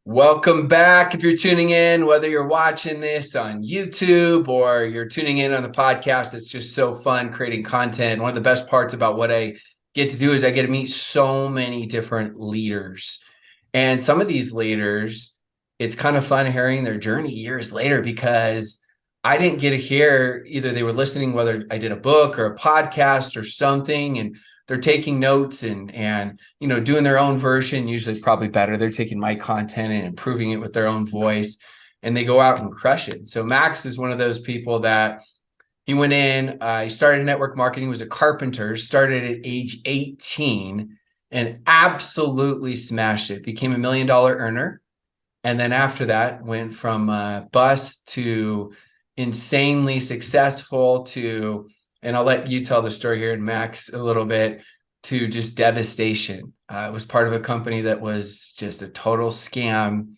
Welcome back. If you're tuning in, whether you're watching this on YouTube or you're tuning in on the podcast, it's just so fun creating content. One of the best parts about what I get to do is I get to meet so many different leaders. And some of these leaders, it's kind of fun hearing their journey years later because I didn't get to hear either they were listening, whether I did a book or a podcast or something, and they're taking notes and doing their own version. Usually probably better. They're taking my content and improving it with their own voice, and they go out and crush it. So Max is one of those people that he went in, he started network marketing, was a carpenter, started at age 18 and absolutely smashed it, became $1 million earner. And then after that went from bust to insanely successful to, and I'll let you tell the story here and Max a little bit, to just devastation. It was part of a company that was just a total scam,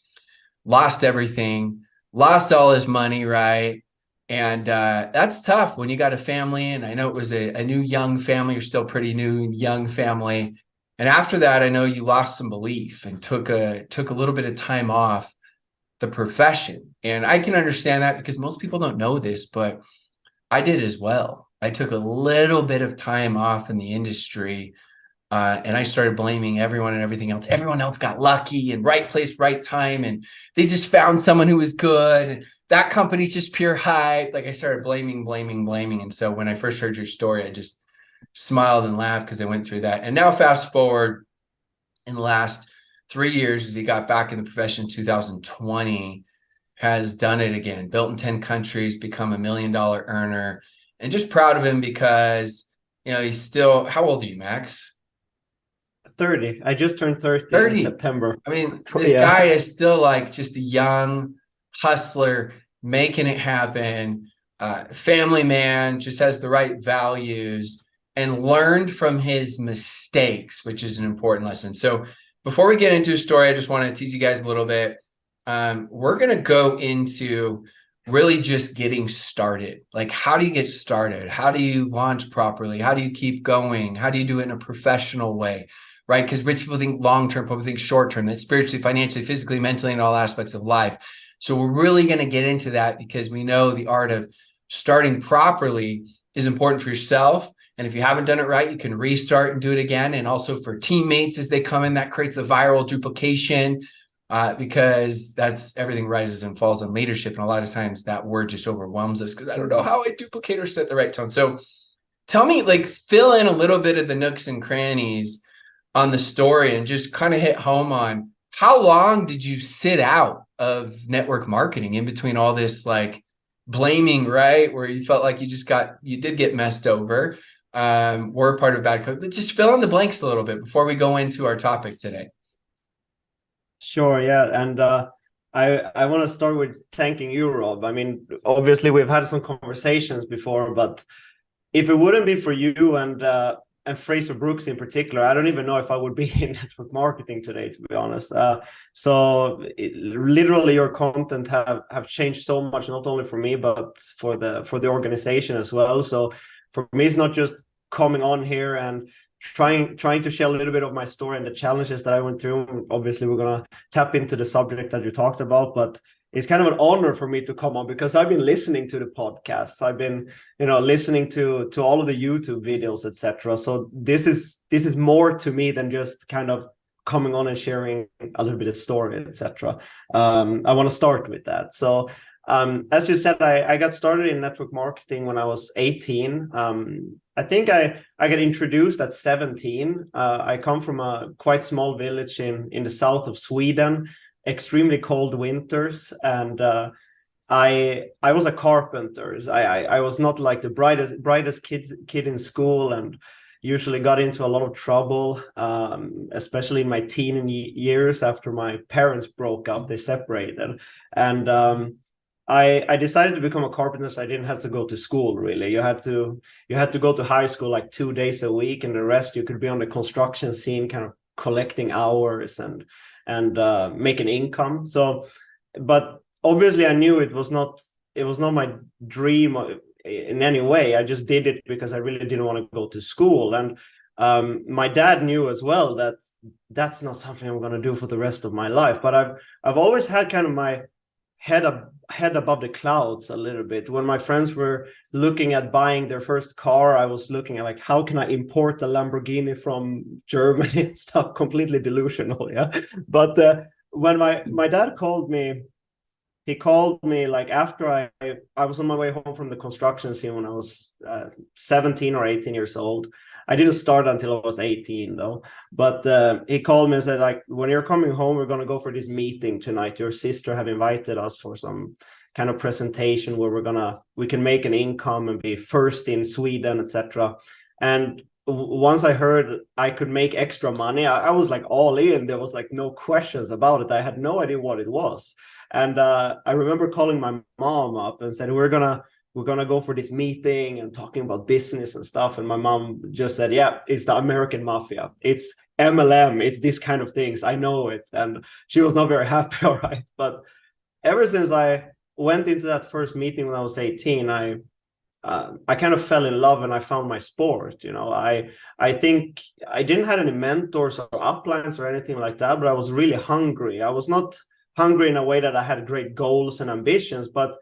lost everything, lost all his money, right? And that's tough when you got a family. And I know it was a new young family. You're still pretty new, young family. And after that, I know you lost some belief and took a little bit of time off the profession. And I can understand that because most people don't know this, but I did as well. I took a little bit of time off in the industry, and I started blaming everyone and everything else. Everyone else got lucky and right place, right time, and they just found someone who was good. And that company's just pure hype. Like I started blaming. And so when I first heard your story, I just smiled and laughed because I went through that. And now fast forward in the last 3 years, as he got back in the profession in 2020, has done it again, built in 10 countries, become $1 million earner, and just proud of him because, he's still, how old are you, Max? 30. I just turned 30 in 30. September. I mean, this Yeah. guy is still like just a young hustler, making it happen, family man, just has the right values and learned from his mistakes, which is an important lesson. So before we get into a story, I just want to tease you guys a little bit. We're going to go into really just getting started. Like, how do you get started? How do you launch properly? How do you keep going? How do you do it in a professional way? Right? Because rich people think long-term, people think short-term. It's spiritually, financially, physically, mentally, and all aspects of life. So we're really going to get into that because we know the art of starting properly is important for yourself. And if you haven't done it right, you can restart and do it again. And also for teammates as they come in, that creates the viral duplication, because that's everything rises and falls on leadership. And a lot of times that word just overwhelms us because I don't know how I duplicate or set the right tone. So tell me, like, fill in a little bit of the nooks and crannies on the story and just kind of hit home on how long did you sit out of network marketing in between all this, like, blaming, right? Where you felt like you did get messed over, were part of a bad code, but just fill in the blanks a little bit before we go into our topic today. Sure, yeah. And I want to start with thanking you, Rob. I mean, obviously we've had some conversations before, but if it wouldn't be for you and Fraser Brooks in particular, I don't even know if I would be in network marketing today, to be honest. Literally your content have changed so much, not only for me, but for the organization as well. So for me, it's not just coming on here and trying to share a little bit of my story and the challenges that I went through. Obviously, we're gonna tap into the subject that you talked about, but it's kind of an honor for me to come on because I've been listening to the podcasts. I've been, listening to all of the YouTube videos, etc. So this is more to me than just kind of coming on and sharing a little bit of story, etc. I want to start with that. So as you said, I got started in network marketing when I was 18. I think I got introduced at 17. I come from a quite small village in the south of Sweden, extremely cold winters, and I was a carpenter. I was not like the brightest kid in school, and usually got into a lot of trouble, especially in my teen years after my parents broke up. They separated, and I decided to become a carpenter, so I didn't have to go to school, really. You had to go to high school like 2 days a week, and the rest you could be on the construction scene, kind of collecting hours and making income. So, but obviously I knew it was not my dream in any way. I just did it because I really didn't want to go to school. And My dad knew as well that that's not something I'm going to do for the rest of my life. But I've always had kind of my head above the clouds a little bit. When my friends were looking at buying their first car, I was looking at like, how can I import a Lamborghini from Germany and stuff? Completely delusional, yeah. But when my dad called me, he called me like after I was on my way home from the construction scene when I was 17 or 18 years old. I didn't start until I was 18 though. But he called me and said, like, when you're coming home, we're going to go for this meeting tonight. Your sister have invited us for some kind of presentation where we can make an income and be first in Sweden, etc. And once I heard I could make extra money, I was like all in. There was like no questions about it. I had no idea what it was. And I remember calling my mom up and said, we're gonna go for this meeting and talking about business and stuff. And my mom just said, yeah, it's the American mafia. It's MLM. It's these kind of things. I know it. And she was not very happy, all right. But ever since I went into that first meeting when I was 18, I kind of fell in love and I found my sport. I think I didn't have any mentors or uplines or anything like that, but I was really hungry. I was not hungry in a way that I had great goals and ambitions, but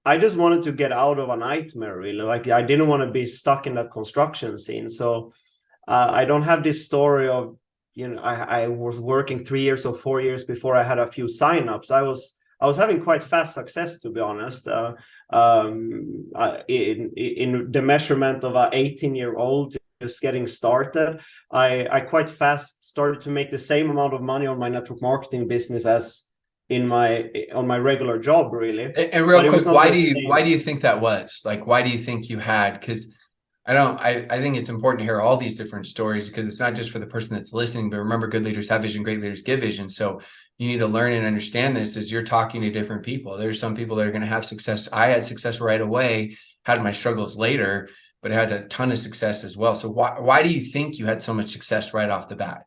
I just wanted to get out of a nightmare, really. Like, I didn't want to be stuck in that construction scene. So I don't have this story of, I was working 3 years or 4 years before I had a few signups. I was having quite fast success, to be honest. In the measurement of an 18-year-old just getting started, I quite fast started to make the same amount of money on my network marketing business as on my regular job, really. And real quick, why do you think that was? Like, why do you think you had? Because I think it's important to hear all these different stories, because it's not just for the person that's listening, but remember, good leaders have vision, great leaders give vision. So you need to learn and understand this as you're talking to different people. There's some people that are going to have success. I had success right away, had my struggles later, but I had a ton of success as well. So why do you think you had so much success right off the bat?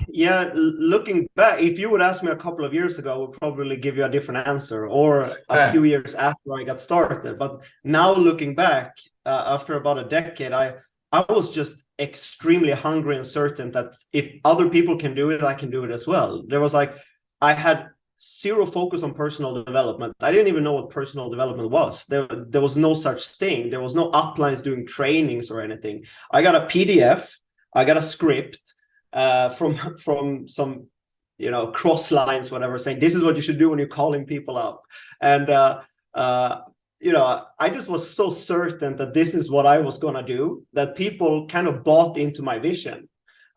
Yeah, looking back, if you would ask me a couple of years ago, I would probably give you a different answer, or a few years after I got started. But now looking back, after about a decade, I was just extremely hungry and certain that if other people can do it, I can do it as well. There was like, I had zero focus on personal development. I didn't even know what personal development was. There was no such thing. There was no uplines doing trainings or anything. I got a PDF, I got a script, from some cross lines, whatever, saying this is what you should do when you're calling people up. And I just was so certain that this is what I was going to do, that people kind of bought into my vision.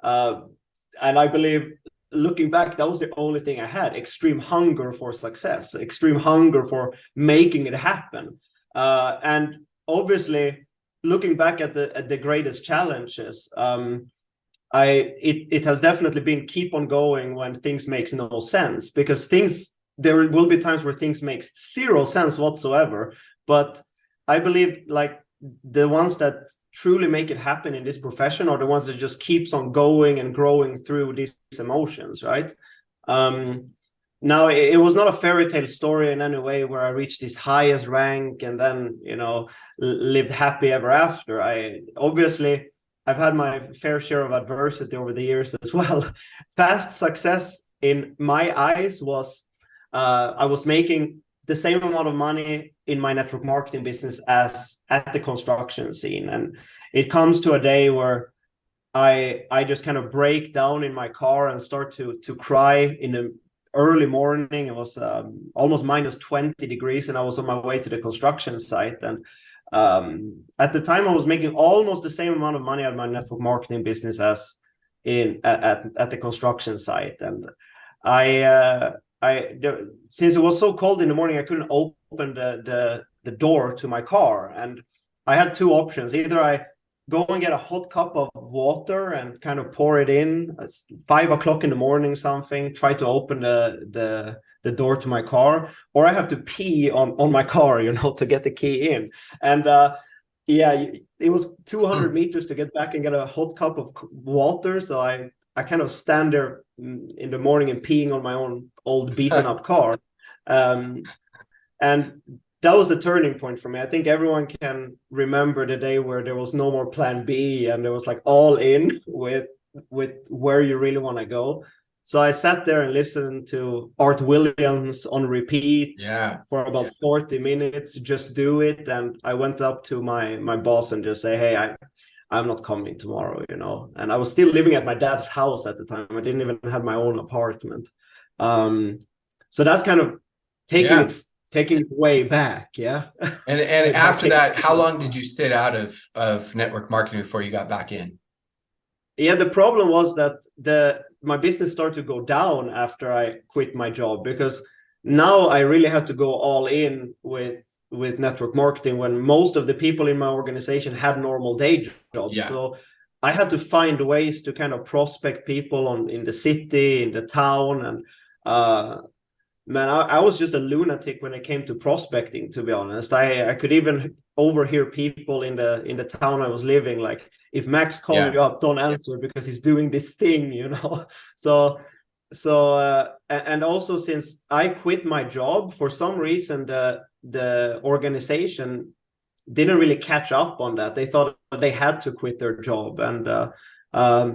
And I believe, looking back, that was the only thing I had: extreme hunger for success, extreme hunger for making it happen. And obviously, looking back at the greatest challenges, it has definitely been keep on going when things makes no sense, because there will be times where things makes zero sense whatsoever. But I believe, like, the ones that truly make it happen in this profession are the ones that just keeps on going and growing through these emotions, right? Now, it was not a fairy tale story in any way where I reached this highest rank and then lived happy ever after. I've had my fair share of adversity over the years as well. Fast success in my eyes was I was making the same amount of money in my network marketing business as at the construction scene. And it comes to a day where I just kind of break down in my car and start to cry in the early morning. It was almost minus 20 degrees, and I was on my way to the construction site. And at the time, I was making almost the same amount of money at my network marketing business as at the construction site. And since it was so cold in the morning, I couldn't open the door to my car, and I had two options. Either I go and get a hot cup of water and kind of pour it in. It's 5 o'clock in the morning, something. Try to open the door to my car, or I have to pee on my car, to get the key in. And it was 200 meters to get back and get a hot cup of water. So I kind of stand there in the morning and peeing on my own old beaten up car. And that was the turning point for me. I think everyone can remember the day where there was no more plan B and there was like all in with where you really want to go. So I sat there and listened to Art Williams on repeat Yeah. for about 40 minutes, just do it. And I went up to my boss and just say, hey, I'm not coming tomorrow, you know. And I was still living at my dad's house at the time. I didn't even have my own apartment. So that's kind of taking Yeah. it way back, yeah. And With how after that, how chaotic. long did you sit out of network marketing before you got back in? Yeah, the problem was that my business started to go down after I quit my job, because now I really had to go all in with network marketing when most of the people in my organization had normal day jobs. Yeah. So I had to find ways to kind of prospect people in the city, in the town, and man, I was just a lunatic when it came to prospecting, to be honest. I could even overhear people in the town I was living, like, if Max calling Yeah. you up, don't answer because he's doing this thing, you know. And also, since I quit my job, for some reason the organization didn't really catch up on that. They thought they had to quit their job, and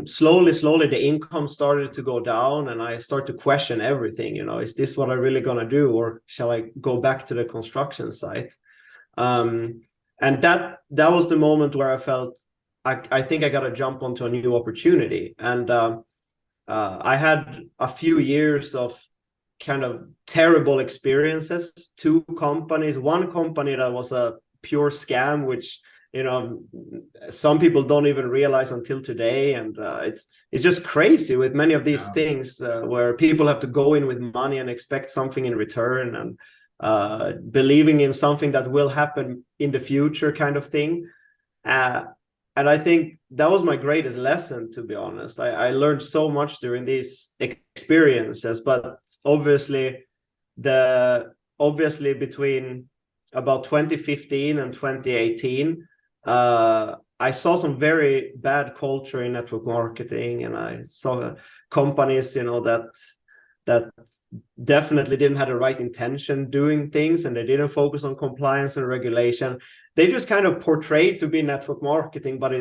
slowly the income started to go down, and I start to question everything. You know, is this what I'm really gonna do, or shall I go back to the construction site? And that was the moment where I felt I think I got to jump onto a new opportunity. And I had a few years of kind of terrible experiences. Two companies, one company that was a pure scam, which, you know, some people don't even realize until today. And it's just crazy with many of these Wow. things where people have to go in with money and expect something in return, and believing in something that will happen in the future, kind of thing. uh, and I think that was my greatest lesson, to be honest. I learned so much during these experiences, but obviously between about 2015 and 2018, I saw some very bad culture in network marketing, and I saw companies, you know, that definitely didn't have the right intention doing things, and they didn't focus on compliance and regulation. They just kind of portrayed to be network marketing, but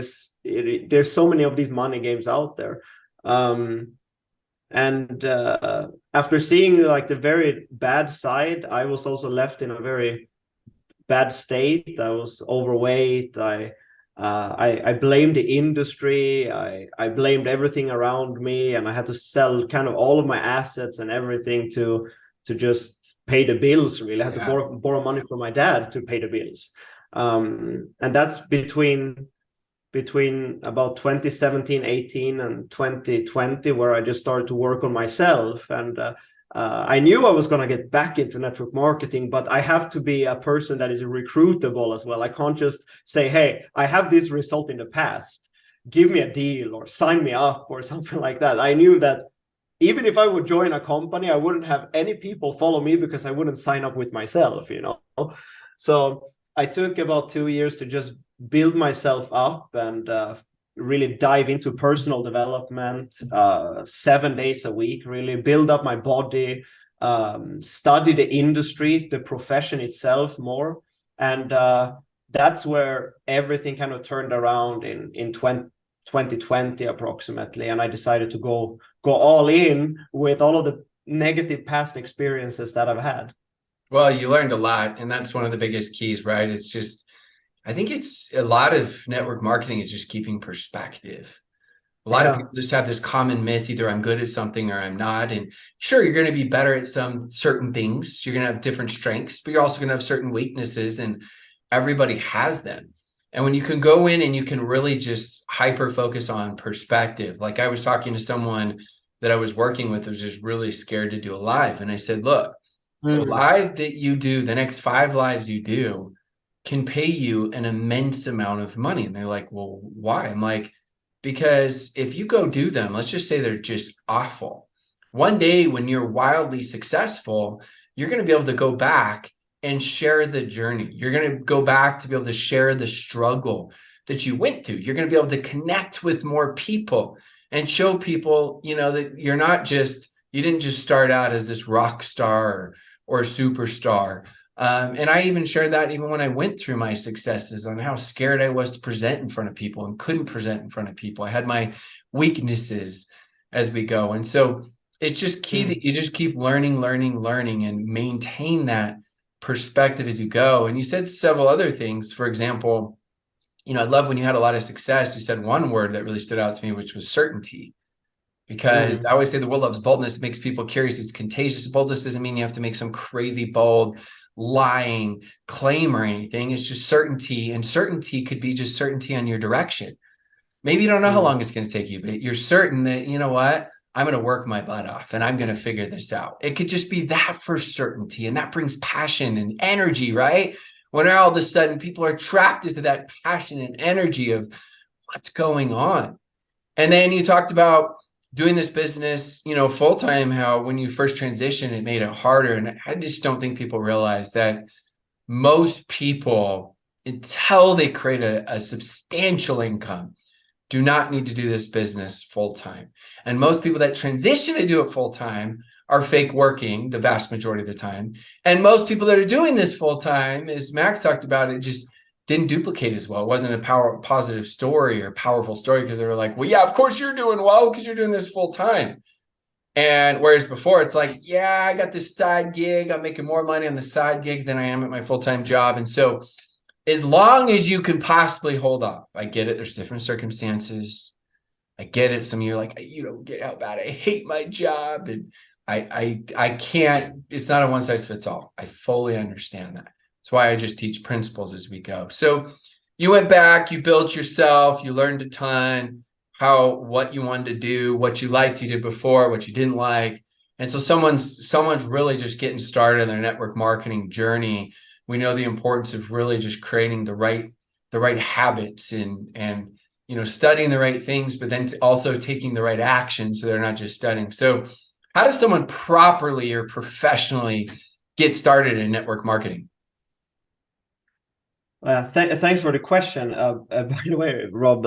there's so many of these money games out there. And after seeing like the very bad side, I was also left in a very bad state. I was overweight. I blamed the industry. I blamed everything around me, and I had to sell kind of all of my assets and everything to just pay the bills. Really, I had to Yeah. borrow money from my dad to pay the bills. And that's between about 2017, 18, and 2020, where I just started to work on myself. And I knew I was going to get back into network marketing, but I have to be a person that is recruitable as well. I can't just say, hey, I have this result in the past, give me a deal or sign me up or something like that. I knew that even if I would join a company, I wouldn't have any people follow me because I wouldn't sign up with myself, you know. So I took about 2 years to just build myself up and really dive into personal development, 7 days a week, really build up my body, study the industry, the profession itself more. And that's where everything kind of turned around in 2020 approximately. And I decided to go all in with all of the negative past experiences that I've had. Well, you learned a lot, and that's one of the biggest keys, right? It's just, I think it's a lot of network marketing is just keeping perspective. A lot of Yeah. people just have this common myth, either I'm good at something or I'm not. And sure, you're going to be better at some certain things. You're going to have different strengths, but you're also going to have certain weaknesses, and everybody has them. And when you can go in and you can really just hyper focus on perspective, like I was talking to someone that I was working with who was just really scared to do a live. And I said, look, the live that you do, the next 5 lives you do, can pay you an immense amount of money. And they're like, well, why? I'm like, because if you go do them, let's just say they're just awful. One day when you're wildly successful, you're going to be able to go back and share the journey. You're going to go back to be able to share the struggle that you went through. You're going to be able to connect with more people and show people, you know, that you're not just, you didn't just start out as this rock star or superstar. And I even shared that even when I went through my successes on how scared I was to present in front of people and couldn't present in front of people. I had my weaknesses as we go. And so it's just key that you just keep learning and maintain that perspective as you go. And you said several other things. For example, I love when you had a lot of success, you said one word that really stood out to me, which was certainty. Because I always say the world loves boldness. It makes people curious. It's contagious. Boldness doesn't mean you have to make some crazy, bold, lying claim or anything. It's just certainty. And certainty could be just certainty on your direction. Maybe you don't know how long it's going to take you, but you're certain that, you know what, I'm going to work my butt off and I'm going to figure this out. It could just be that for certainty. And that brings passion and energy, right? When all of a sudden people are attracted to that passion and energy of what's going on. And then you talked about doing this business, full-time, how when you first transitioned, it made it harder. And I just don't think people realize that most people, until they create a substantial income, do not need to do this business full-time. And most people that transition to do it full-time are fake working the vast majority of the time. And most people that are doing this full-time, as Max talked about, it just didn't duplicate as well. It wasn't a positive story or powerful story because they were like, well, yeah, of course you're doing well because you're doing this full-time. And whereas before it's like, yeah, I got this side gig. I'm making more money on the side gig than I am at my full-time job. And so as long as you can possibly hold off, I get it. There's different circumstances. I get it. Some of you are like, you don't get how bad I hate my job. And I can't, it's not a one size fits all. I fully understand that. That's why I just teach principles as we go. So you went back, you built yourself, you learned a ton, what you wanted to do, what you liked, you did before, what you didn't like. And so someone's really just getting started on their network marketing journey. We know the importance of really just creating the right habits and studying the right things, but then also taking the right action so they're not just studying. So how does someone properly or professionally get started in network marketing? Thanks for the question. By the way, Rob,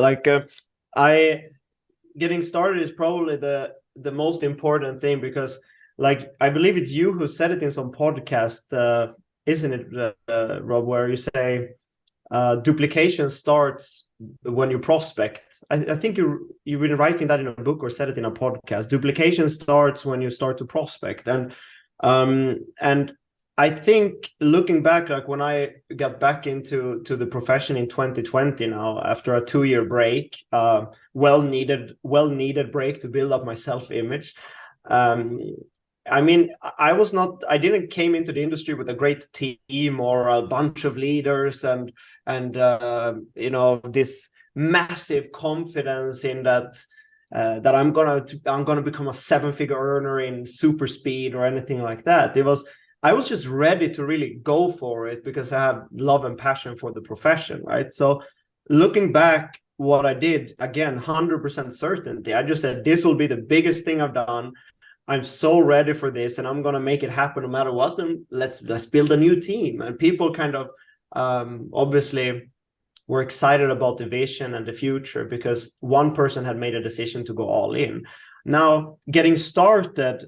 getting started is probably the most important thing because, I believe it's you who said it in some podcast, isn't it, Rob, where you say duplication starts when you prospect. I think you've been writing that in a book or said it in a podcast. Duplication starts when you start to prospect, and I think looking back, when I got back into the profession in 2020 now, after a 2-year break, well needed break to build up my self-image. I didn't came into the industry with a great team or a bunch of leaders and this massive confidence in that I'm gonna become a 7-figure earner in super speed or anything like that. I was just ready to really go for it because I have love and passion for the profession, right? So looking back, what I did, again, 100% certainty. I just said, this will be the biggest thing I've done. I'm so ready for this and I'm going to make it happen no matter what. And let's build a new team. And people kind of obviously were excited about the vision and the future because one person had made a decision to go all in. Now, getting started,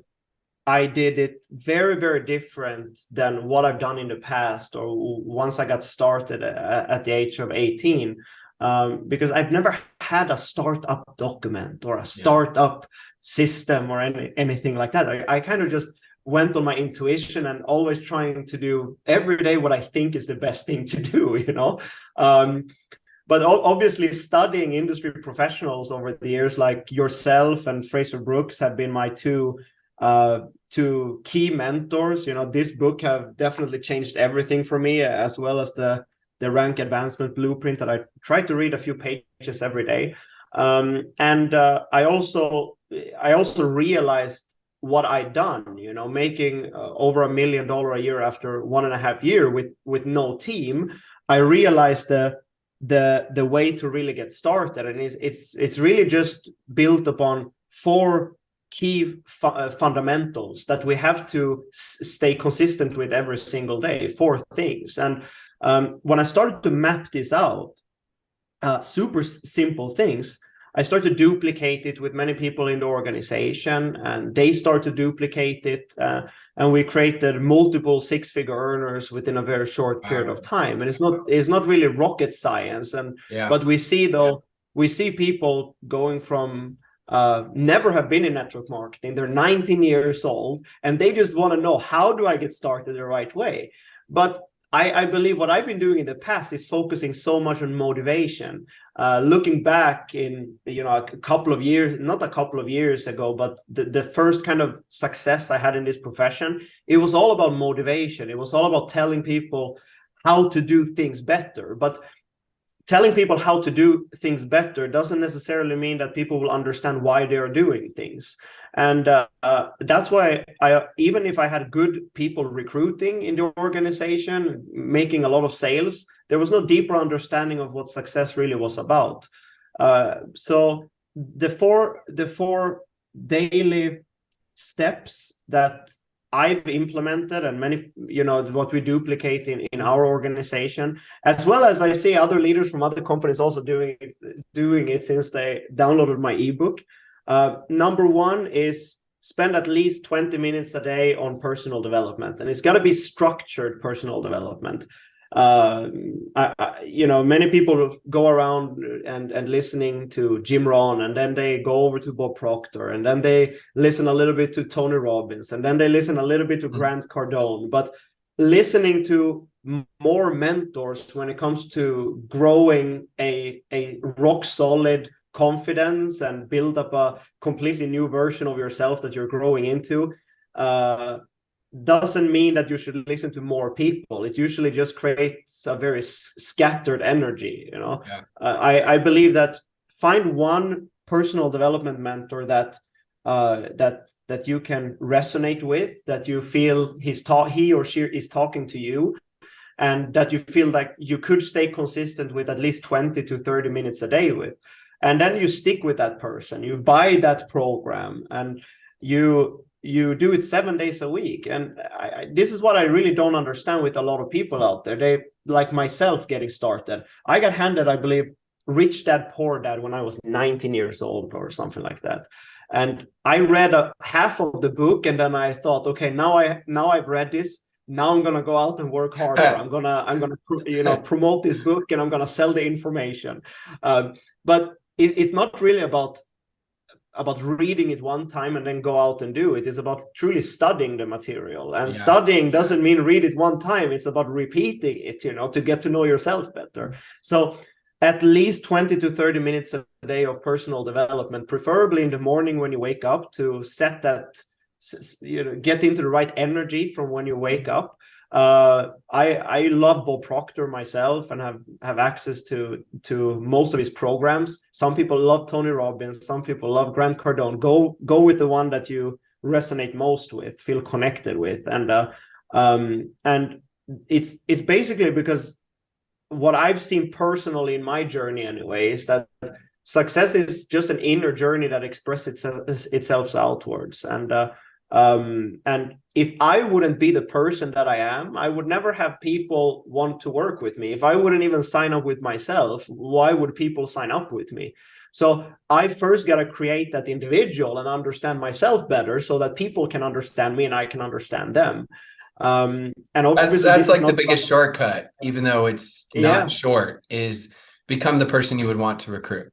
I did it very, very different than what I've done in the past or once I got started at the age of 18, because I've never had a startup document or a startup system or anything like that. I kind of just went on my intuition and always trying to do every day what I think is the best thing to do, But obviously studying industry professionals over the years, like yourself and Fraser Brooks have been my two key mentors. This book have definitely changed everything for me, as well as the rank advancement blueprint that I try to read a few pages every day. I also realized what I'd done, making over $1 million a year after 1.5 years with no team. I realized the way to really get started, and it's really just built upon 4 key fundamentals that we have to stay consistent with every single day. 4 things. And when I started to map this out, super simple things, I start to duplicate it with many people in the organization, and they start to duplicate it. And we created multiple six-figure earners within a very short period of time. And it's not really rocket science. But we see we see people going from never have been in network marketing. They're 19 years old, and they just want to know, how do I get started the right way? But I believe what I've been doing in the past is focusing so much on motivation. Looking back in, a couple of years, not a couple of years ago, but the first kind of success I had in this profession, it was all about motivation. It was all about telling people how to do things better. But telling people how to do things better doesn't necessarily mean that people will understand why they are doing things. And that's why even if I had good people recruiting in the organization, making a lot of sales, there was no deeper understanding of what success really was about. So the four daily steps that I've implemented, and many, what we duplicate in our organization, as well as I see other leaders from other companies also doing it since they downloaded my ebook. Number one is spend at least 20 minutes a day on personal development, and it's got to be structured personal development. Many people go around and listening to Jim Rohn, and then they go over to Bob Proctor, and then they listen a little bit to Tony Robbins, and then they listen a little bit to Grant Cardone. But listening to more mentors when it comes to growing a rock solid confidence and build up a completely new version of yourself that you're growing into, doesn't mean that you should listen to more people. It usually just creates a very scattered energy. I believe that find one personal development mentor that you can resonate with, that you feel he or she is talking to you, and that you feel like you could stay consistent with at least 20 to 30 minutes a day with. And then you stick with that person, you buy that program, and you do it 7 days a week. And this is what I really don't understand with a lot of people out there. They, like myself, getting started. I got handed, I believe, Rich Dad Poor Dad when I was 19 years old or something like that. And I read half of the book, and then I thought, okay, now I've read this. Now I'm gonna go out and work harder. I'm gonna promote this book, and I'm gonna sell the information. But it's not really about reading it one time and then go out and do it. It's about truly studying the material. And studying doesn't mean read it one time. It's about repeating it, to get to know yourself better. So at least 20 to 30 minutes a day of personal development, preferably in the morning when you wake up, to set that, get into the right energy from when you wake up. I love Bob Proctor myself, and have access to most of his programs. Some people love Tony Robbins, some people love Grant Cardone. Go with the one that you resonate most with, feel connected with. And it's basically because what I've seen personally in my journey anyway is that success is just an inner journey that expresses itself outwards. And if I wouldn't be the person that I am, I would never have people want to work with me. If I wouldn't even sign up with myself, why would people sign up with me? So I first got to create that individual and understand myself better, so that people can understand me and I can understand them. And obviously that's like the biggest shortcut, even though it's not short, is become the person you would want to recruit.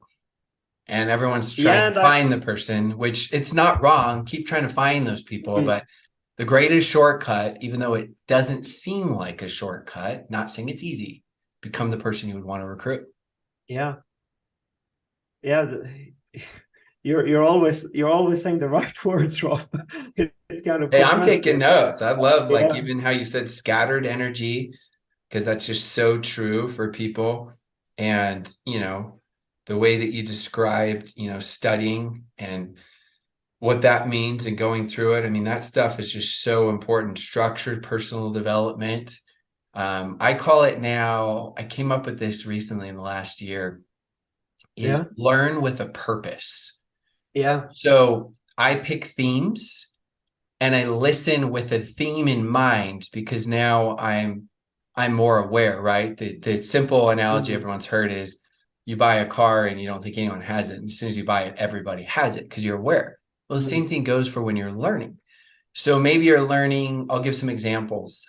And everyone's trying to find the person, which it's not wrong. Keep trying to find those people. But the greatest shortcut, even though it doesn't seem like a shortcut, not saying it's easy, become the person you would want to recruit. Yeah. You're always saying the right words, Rob. It's kind of. Hey, I'm taking notes. I love even how you said scattered energy, because that's just so true for people. And, the way that you described, studying and what that means and going through it. I mean, that stuff is just so important. Structured personal development. I call it now, I came up with this recently in the last year, is learn with a purpose. Yeah. So I pick themes and I listen with a theme in mind, because now I'm more aware, right? The simple analogy everyone's heard is, you buy a car and you don't think anyone has it. And as soon as you buy it, everybody has it because you're aware. Well, the same thing goes for when you're learning. So maybe you're learning, I'll give some examples.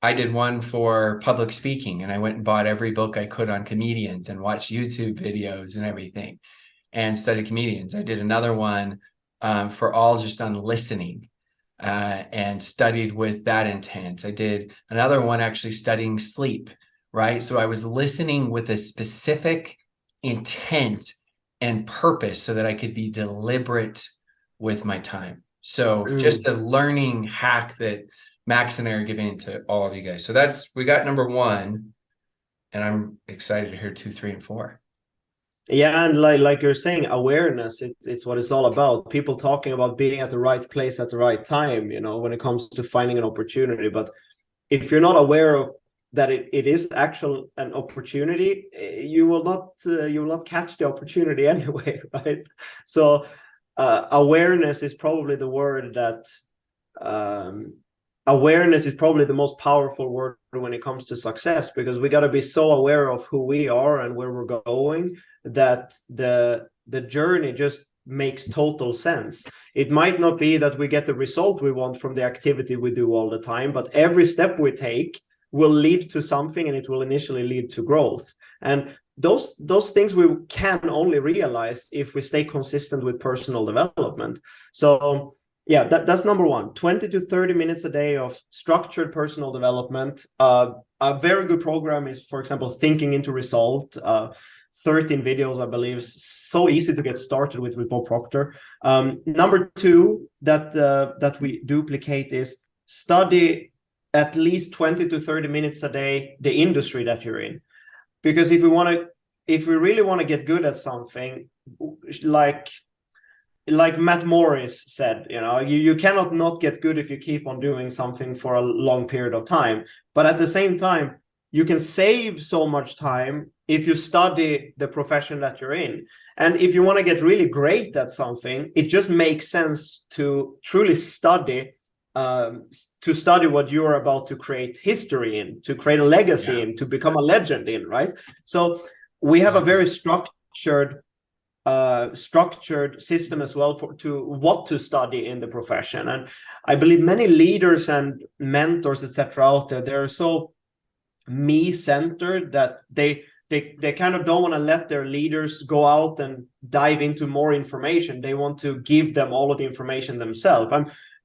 I did one for public speaking, and I went and bought every book I could on comedians and watched YouTube videos and everything and studied comedians. I did another one for all just on listening and studied with that intent. I did another one actually studying sleep, right? So I was listening with a specific intent and purpose so that I could be deliberate with my time. So just a learning hack that Max and I are giving to all of you guys. So we got number 1, and I'm excited to hear 2, 3, and 4. Yeah, and like you're saying, awareness, it's what it's all about. People talking about being at the right place at the right time, when it comes to finding an opportunity. But if you're not aware of that it is actual an opportunity, you will not catch the opportunity anyway, right? So awareness is probably the word that awareness is probably the most powerful word when it comes to success, because we got to be so aware of who we are and where we're going that the journey just makes total sense. It might not be that we get the result we want from the activity we do all the time, but every step we take will lead to something, and it will initially lead to growth. And those things we can only realize if we stay consistent with personal development. So yeah, that's number 1. 20 to 30 minutes a day of structured personal development. A very good program is, for example, Thinking into Resolved. 13 videos, I believe. So easy to get started with Bob Proctor. Number 2 that we duplicate is study at least 20 to 30 minutes a day the industry that you're in. Because if we really want to get good at something, like Matt Morris said, you cannot not get good if you keep on doing something for a long period of time. But at the same time, you can save so much time if you study the profession that you're in. And if you want to get really great at something, it just makes sense to truly study what you're about to create history in, to create a legacy in, to become a legend in, right? So we have a very structured system as well to what to study in the profession. And I believe many leaders and mentors, etc., out there, they're so me-centered that they kind of don't want to let their leaders go out and dive into more information. They want to give them all of the information themselves.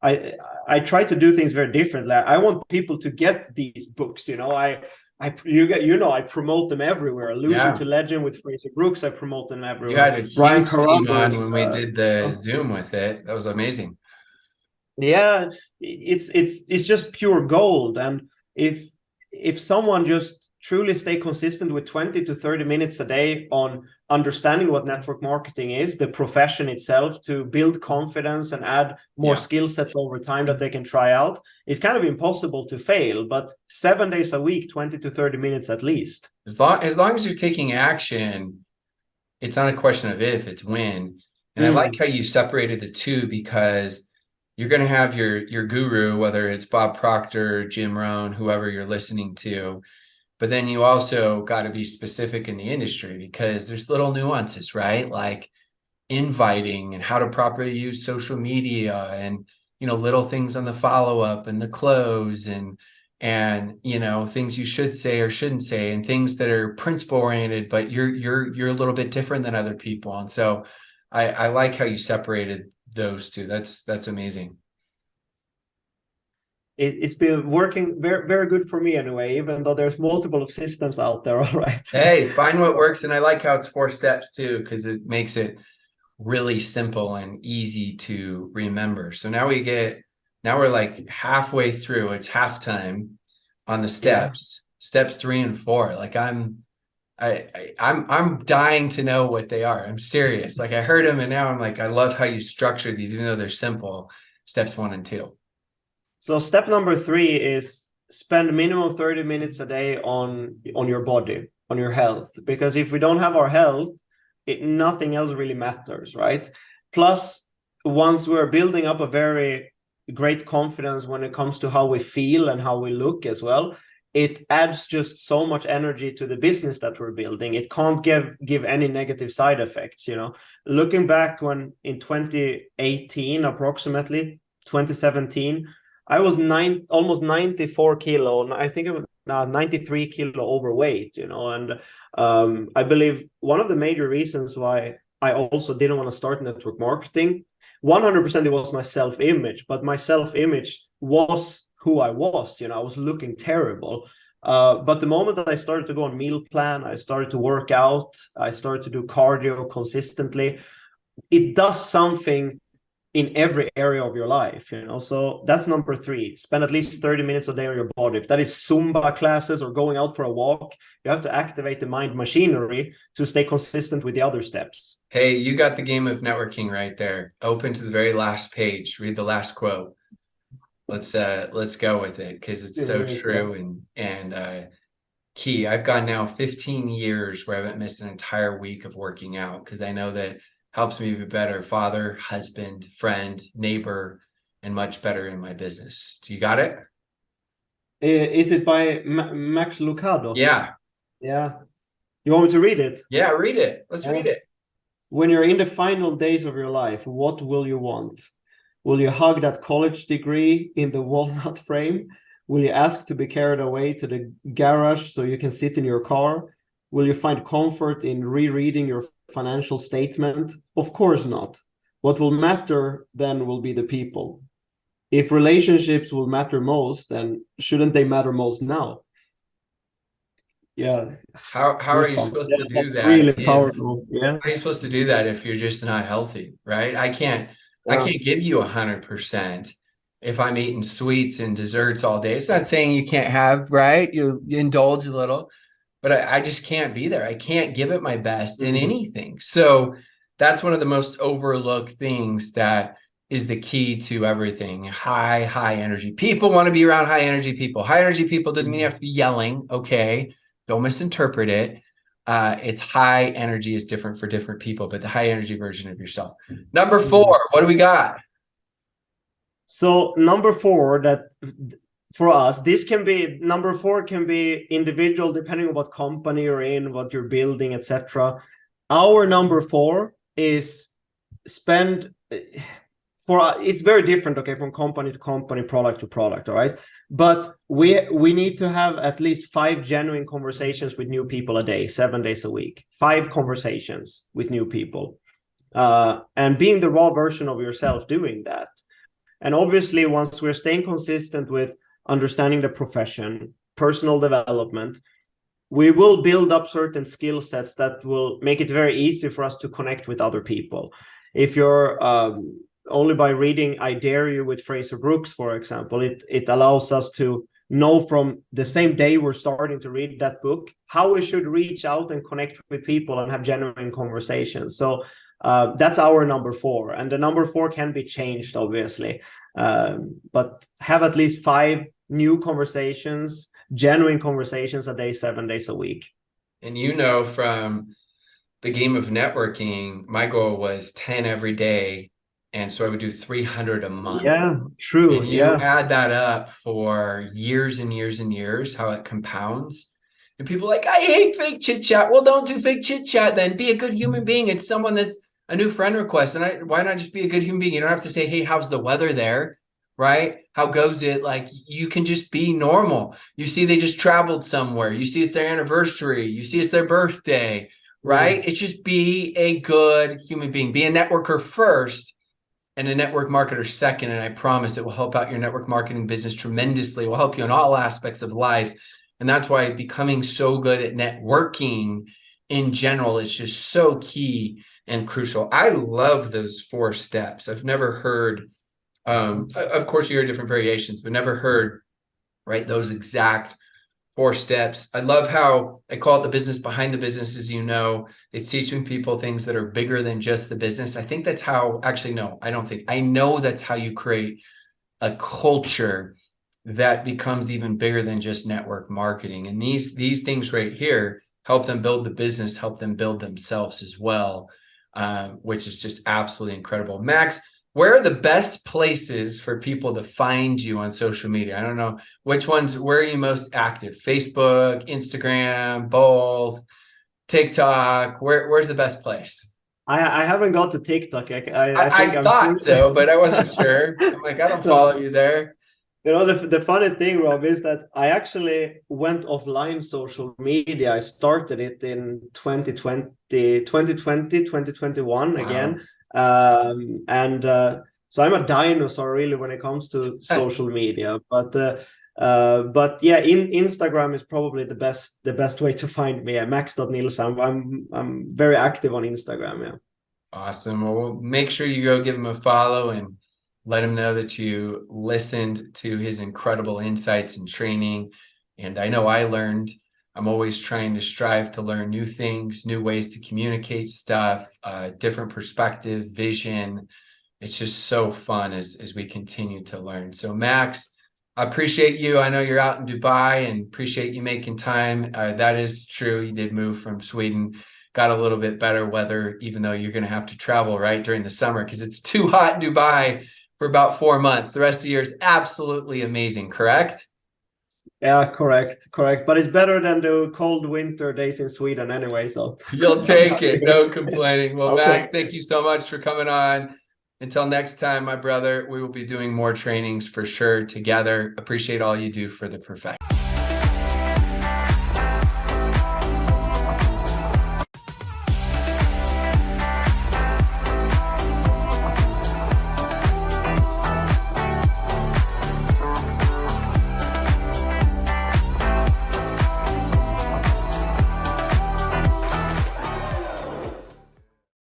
I try to do things very differently. I want people to get these books. I promote them everywhere. Losing to Legend with Fraser Brooks, I promote them everywhere. You had a huge team on when we did the Zoom with it. That was amazing. Yeah, it's just pure gold. And if someone just truly stay consistent with 20 to 30 minutes a day on understanding what network marketing is, the profession itself, to build confidence and add more skill sets over time that they can try out, it's kind of impossible to fail. But 7 days a week, 20 to 30 minutes at least. As long as you're taking action, it's not a question of if, it's when. And I like how you separated the two, because you're going to have your guru, whether it's Bob Proctor, Jim Rohn, whoever you're listening to. But then you also got to be specific in the industry, because there's little nuances, right? Like inviting and how to properly use social media, and, little things on the follow-up and the close, and things you should say or shouldn't say, and things that are principle oriented, but you're a little bit different than other people. And so I like how you separated those two. That's amazing. It's been working very, very good for me anyway, even though there's multiple systems out there. All right. Hey, find what works. And I like how it's 4 steps too, because it makes it really simple and easy to remember. So now we're like halfway through. It's halftime on the steps, steps 3 and 4. Like I'm dying to know what they are. I'm serious. Like I heard them, and now I'm like, I love how you structure these, even though they're simple. Steps 1 and 2. So step number 3 is spend minimum 30 minutes a day on your body, on your health. Because if we don't have our health, nothing else really matters, right? Plus, once we're building up a very great confidence when it comes to how we feel and how we look as well, it adds just so much energy to the business that we're building. It can't give any negative side effects, you know. Looking back when in 2018, approximately 2017, I was almost 94 kilo. I think it was 93 kilo overweight, you know. And I believe one of the major reasons why I also didn't want to start network marketing, 100% it was my self-image, but my self-image was who I was, you know. I was looking terrible. But the moment that I started to go on meal plan, I started to work out, I started to do cardio consistently, it does something in every area of your life, you know. So that's number 3. Spend at least 30 minutes a day on your body. If that is Zumba classes or going out for a walk, you have to activate the mind machinery to stay consistent with the other steps. Hey, you got the game of networking right there. Open to the very last page. Read the last quote. Let's go with it, because it's so true and key. I've gone now 15 years where I haven't missed an entire week of working out, because I know that helps me be a better father, husband, friend, neighbor, and much better in my business. Do you got it? Is it by Max Lucado? Yeah. Yeah. You want me to read it? Yeah, read it. Let's read it. When you're in the final days of your life, what will you want? Will you hug that college degree in the walnut frame? Will you ask to be carried away to the garage so you can sit in your car? Will you find comfort in rereading your financial statement? Of course not. What will matter then will be the people. If relationships will matter most, then shouldn't they matter most now? Yeah. How are you supposed to do that? Really powerful. Yeah. How are you supposed to do that if you're just not healthy, right? I can't give you 100% if I'm eating sweets and desserts all day. It's not saying you can't have, right? You indulge a little, but I just can't be there. I can't give it my best in anything. So that's one of the most overlooked things that is the key to everything. High energy. People want to be around high energy people. High energy people doesn't mean you have to be yelling. Okay. Don't misinterpret it. It's high energy is different for different people, but the high energy version of yourself. Number 4, what do we got? So number 4, that for us, this can be, number 4 can be individual depending on what company you're in, what you're building, etc. Our number 4 is spend it's very different, okay, from company to company, product to product, all right? But we need to have at least 5 genuine conversations with new people a day, 7 days a week. 5 conversations with new people, and being the raw version of yourself doing that. And obviously, once we're staying consistent with understanding the profession, personal development, we will build up certain skill sets that will make it very easy for us to connect with other people. If you're only by reading I Dare You with Fraser Brooks, for example, it allows us to know from the same day we're starting to read that book how we should reach out and connect with people and have genuine conversations. So that's our number 4, and the number 4 can be changed, obviously, but have at least 5 new conversations, genuine conversations a day, 7 days a week. And you know, from the game of networking, my goal was 10 every day, and so I would do 300 a month. Yeah, true. And you add that up for years and years and years, how it compounds. And people are like, I hate fake chit chat. Well, don't do fake chit chat then. Be a good human being. It's someone that's a new friend request. And why not just be a good human being? You don't have to say, hey, how's the weather there? Right? How goes it? Like, you can just be normal. You see, they just traveled somewhere. You see, it's their anniversary. You see, it's their birthday, right? It's just be a good human being. Be a networker first and a network marketer second. And I promise it will help out your network marketing business tremendously. It will help you in all aspects of life. And that's why becoming so good at networking in general is just so key and crucial. I love those 4 steps. I've never heard, of course you hear different variations, but never heard, right, those exact 4 steps. I love how I call it the business behind the business. As you know, it's teaching people things that are bigger than just the business. I think that's how, actually, no, I don't think, I know that's how you create a culture that becomes even bigger than just network marketing. And these things right here help them build the business, help them build themselves as well, which is just absolutely incredible. Max, where are the best places for people to find you on social media? I don't know which ones, where are you most active? Facebook, Instagram, both, TikTok? Where's the best place? I haven't got to TikTok. I think I I'm thought still. so, but I wasn't sure. I'm like, I don't follow No, you there. you know, the funny thing, Rob, is that I actually went offline social media. I started it in 2021 Wow. again. And so I'm a dinosaur really when it comes to social media. But yeah, Instagram is probably the best way to find me. Max.Nilse. I'm very active on Instagram. Yeah. Awesome. Well, make sure you go give him a follow and let him know that you listened to his incredible insights and training. And I know I learned. I'm always trying to strive to learn new things, new ways to communicate stuff, different perspective, vision. It's just so fun as we continue to learn. So Max, I appreciate you. I know you're out in Dubai and appreciate you making time. That is true. You did move from Sweden, got a little bit better weather, even though you're going to have to travel right during the summer because it's too hot in Dubai for about 4 months. The rest of the year is absolutely amazing, correct? Yeah, correct. But it's better than the cold winter days in Sweden anyway. So You'll I'm take happy it. with No it. complaining. Well, Okay. Max, thank you so much for coming on. Until next time, my brother, we will be doing more trainings for sure together. Appreciate all you do for the perfect.